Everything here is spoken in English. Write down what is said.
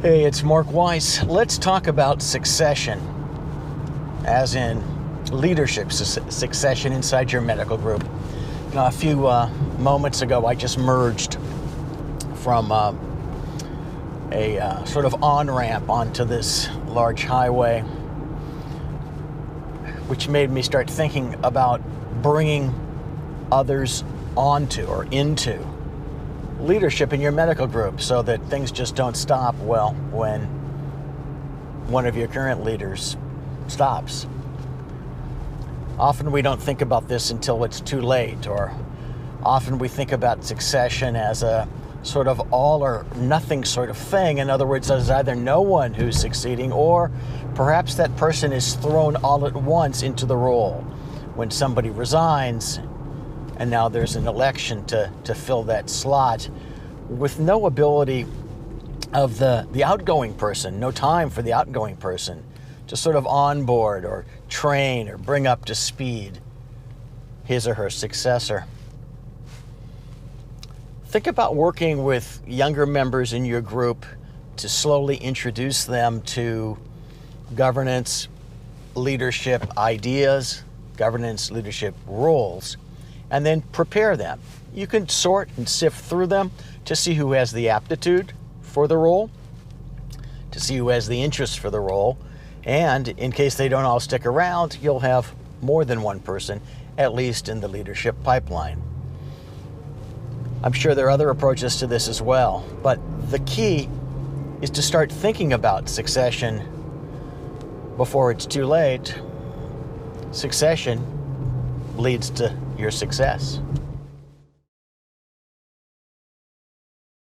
Hey, it's Mark Weiss. Let's talk about succession, as in leadership succession inside your medical group. A few moments ago, I just merged from a sort of on-ramp onto this large highway, which made me start thinking about bringing others onto or into leadership in your medical group so that things just don't stop, well, when one of your current leaders stops. Often we don't think about this until it's too late, or often we think about succession as a sort of all or nothing sort of thing. In other words, there's either no one who's succeeding, or perhaps that person is thrown all at once into the role when somebody resigns and now there's an election to fill that slot, with no ability of the outgoing person, no time for the outgoing person to sort of onboard or train or bring up to speed his or her successor. Think about working with younger members in your group to slowly introduce them to governance, leadership ideas, governance, leadership roles, and then prepare them. You can sort and sift through them to see who has the aptitude for the role, to see who has the interest for the role, and in case they don't all stick around, you'll have more than one person, at least in the leadership pipeline. I'm sure there are other approaches to this as well, but the key is to start thinking about succession before it's too late. Succession leads to your success.